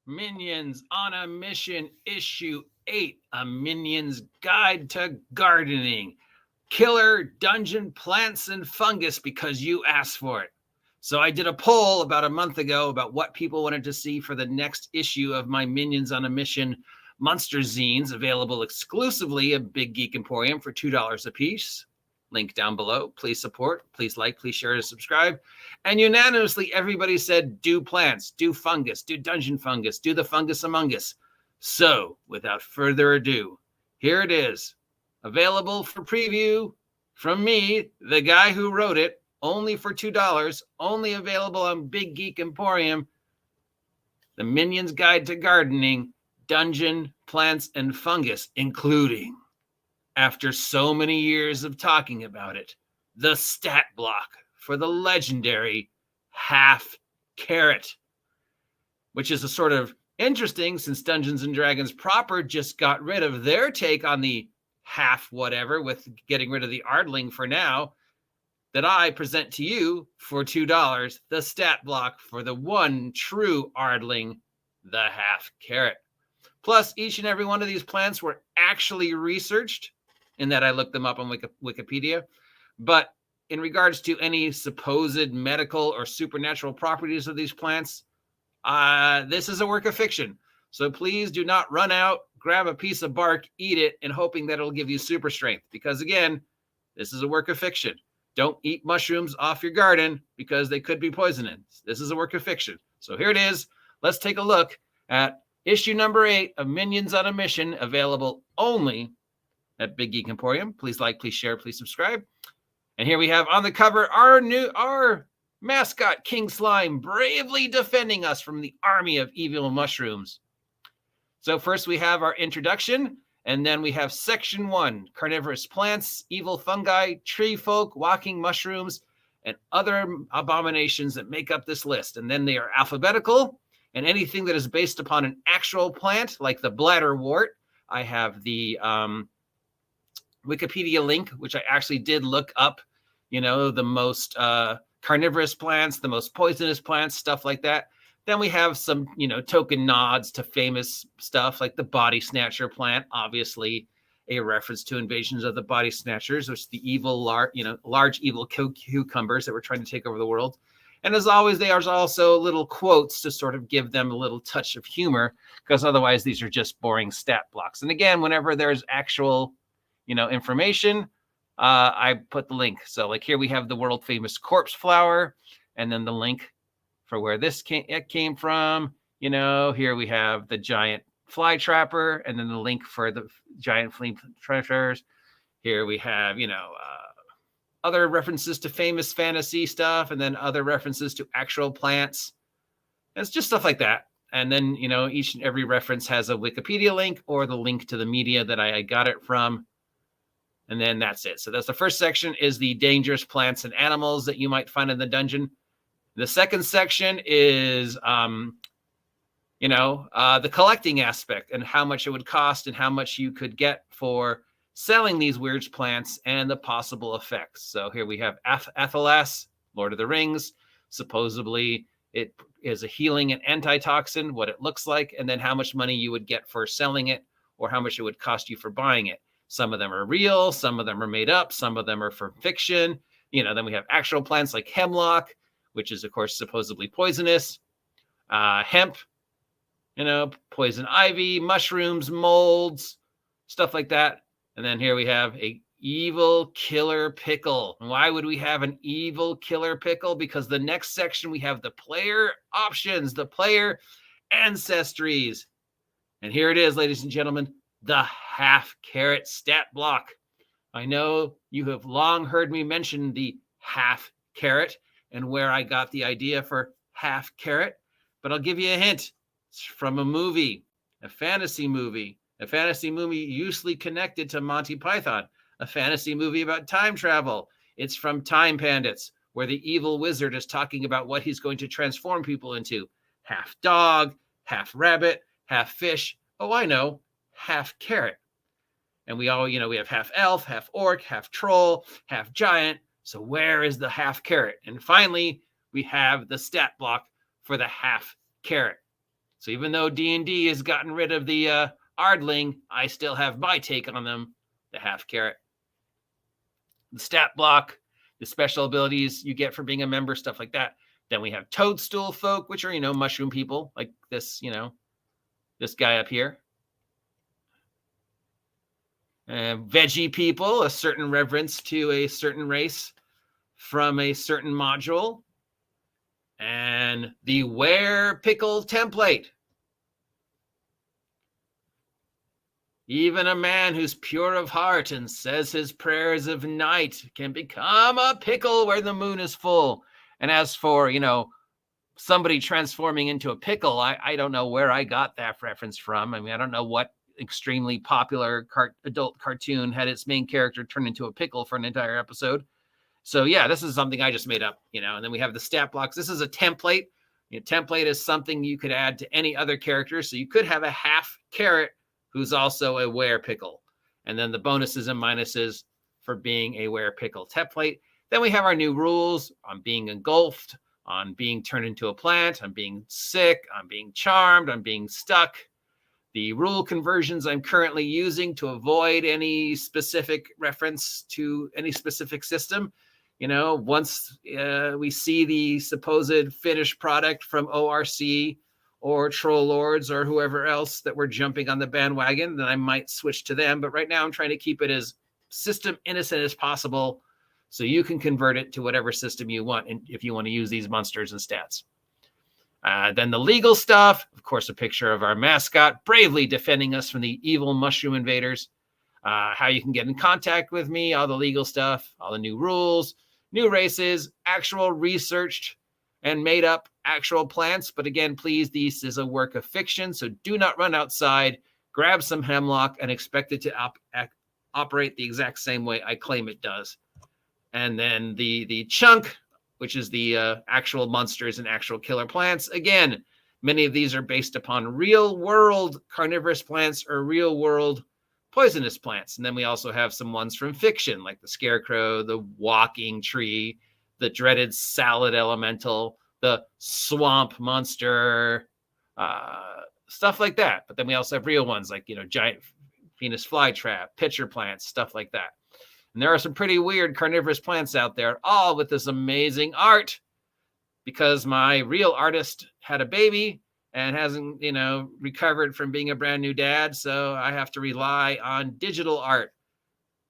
Minions on a Mission, Issue 8, A Minion's Guide to Gardening. Killer Dungeon Plants and Fungus because you asked for it. So I did a poll about a month ago about what people wanted to see for the next issue of my Minions on a Mission Monster Zines, available exclusively at Big Geek Emporium for $2 a piece. Link down below. Please support, please like, please share, and subscribe. And unanimously, everybody said, do plants, do fungus, do dungeon fungus, do the Fungus Amongus. So, without further ado, here it is. Available for preview from me, the guy who wrote it, only for $2, only available on Big Geek Emporium. The Minion's Guide to Gardening, Dungeon, Plants, and Fungus, including, after so many years of talking about it, the stat block for the legendary half carrot, which is a sort of interesting since Dungeons and Dragons proper just got rid of their take on the half whatever with getting rid of the Ardling for now, that I present to you for $2, the stat block for the one true Ardling, the half carrot. Plus, each and every one of these plants were actually researched, in that I looked them up on Wikipedia. But in regards to any supposed medical or supernatural properties of these plants, this is a work of fiction. So please do not run out, grab a piece of bark, eat it, and hoping that it'll give you super strength. Because again, this is a work of fiction. Don't eat mushrooms off your garden because they could be poisonous. This is a work of fiction. So here it is. Let's take a look at issue number 8 of Minions on a Mission, available only at Big Geek Emporium. Please like, please share, please subscribe. And here we have on the cover our mascot, King Slime, bravely defending us from the army of evil mushrooms. So first we have our introduction, and then we have section 1, carnivorous plants, evil fungi, tree folk, walking mushrooms, and other abominations that make up this list. And then they are alphabetical, and anything that is based upon an actual plant, like the bladderwort, I have the Wikipedia link, which I actually did look up, the most carnivorous plants, the most poisonous plants, stuff like that. Then we have some, token nods to famous stuff like the body snatcher plant, obviously a reference to Invasions of the Body Snatchers, which the evil, large evil cucumbers that were trying to take over the world. And as always, they are also little quotes to sort of give them a little touch of humor, because otherwise these are just boring stat blocks. And again, whenever there's actual information, I put the link. So like here we have the world famous corpse flower, and then the link for where this came from. Here we have the giant fly trapper, and then the link for the giant flea trappers. Here we have, other references to famous fantasy stuff, and then other references to actual plants. And it's just stuff like that. And then, each and every reference has a Wikipedia link or the link to the media that I got it from. And then that's it. So that's the first section, is the dangerous plants and animals that you might find in the dungeon. The second section is, the collecting aspect and how much it would cost and how much you could get for selling these weird plants and the possible effects. So here we have Athelas, Lord of the Rings. Supposedly it is a healing and antitoxin, what it looks like, and then how much money you would get for selling it or how much it would cost you for buying it. Some of them are real, some of them are made up, some of them are for fiction. Then we have actual plants like hemlock, which is, of course, supposedly poisonous. Hemp, poison ivy, mushrooms, molds, stuff like that. And then here we have a evil killer pickle. Why would we have an evil killer pickle? Because the next section we have the player options, the player ancestries. And here it is, ladies and gentlemen, the half carrot stat block. I know you have long heard me mention the half carrot and where I got the idea for half carrot, but I'll give you a hint. It's from a movie, a fantasy movie usually connected to Monty Python, a fantasy movie about time travel. It's from Time Bandits, where the evil wizard is talking about what he's going to transform people into. Half dog, half rabbit, half fish. Oh, I know, half carrot. And we all, we have half elf, half orc, half troll, half giant. So where is the half carrot? And finally, we have the stat block for the half carrot. So even though D&D has gotten rid of the Ardling, I still have my take on them, the half carrot. The stat block, the special abilities you get for being a member, stuff like that. Then we have toadstool folk, which are, mushroom people like this, this guy up here. Veggie people, a certain reverence to a certain race from a certain module. And the Where Pickle template. Even a man who's pure of heart and says his prayers of night can become a pickle where the moon is full. And as for, somebody transforming into a pickle, I don't know where I got that reference from. I mean, I don't know what extremely popular adult cartoon had its main character turn into a pickle for an entire episode. So yeah, this is something I just made up, and then we have the stat blocks. This is a template. Template is something you could add to any other character. So you could have a half carrot who's also a were pickle. And then the bonuses and minuses for being a were pickle template. Then we have our new rules on being engulfed, on being turned into a plant, on being sick, on being charmed, on being stuck. The rule conversions I'm currently using to avoid any specific reference to any specific system. Once we see the supposed finished product from ORC or Troll Lords or whoever else that we're jumping on the bandwagon, then I might switch to them. But right now I'm trying to keep it as system innocent as possible so you can convert it to whatever system you want and if you want to use these monsters and stats. Then the legal stuff, of course, a picture of our mascot bravely defending us from the evil mushroom invaders. How you can get in contact with me, all the legal stuff, all the new rules, new races, actual researched and made up actual plants. But again, please, this is a work of fiction, so do not run outside, grab some hemlock, and expect it to operate the exact same way I claim it does. And then the chunk, which is the actual monsters and actual killer plants. Again, many of these are based upon real-world carnivorous plants or real-world poisonous plants. And then we also have some ones from fiction, like the scarecrow, the walking tree, the dreaded salad elemental, the swamp monster, stuff like that. But then we also have real ones like, giant Venus flytrap, pitcher plants, stuff like that. And there are some pretty weird carnivorous plants out there, all with this amazing art, because my real artist had a baby and hasn't, recovered from being a brand new dad. So I have to rely on digital art,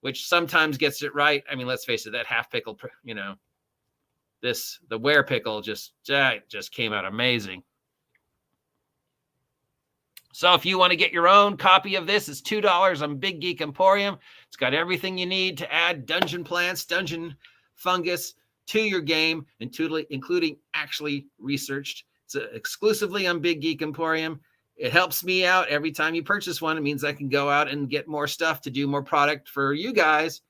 which sometimes gets it right. I mean, let's face it, that half pickle, the were pickle just came out amazing. So if you want to get your own copy of this, it's $2 on Big Geek Emporium. It's got everything you need to add dungeon plants, dungeon fungus to your game, including actually researched. It's exclusively on Big Geek Emporium. It helps me out every time you purchase one. It means I can go out and get more stuff to do more product for you guys.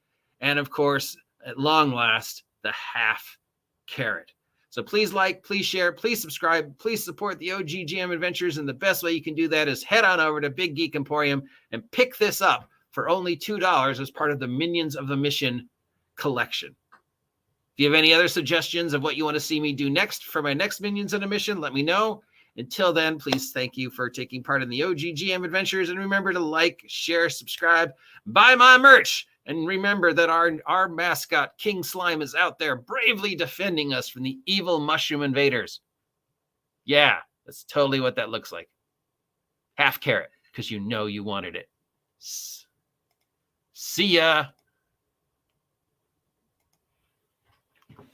And of course, at long last, the half carrot. So please like, please share, please subscribe, please support the OGGM adventures. And the best way you can do that is head on over to Big Geek Emporium and pick this up for only $2 as part of the Minions of the Mission collection. If you have any other suggestions of what you want to see me do next for my next Minions of the Mission, let me know. Until then, please thank you for taking part in the OGGM adventures. And remember to like, share, subscribe, buy my merch. And remember that our mascot, King Slime, is out there bravely defending us from the evil mushroom invaders. Yeah, that's totally what that looks like. Half carrot, because you know you wanted it. See ya.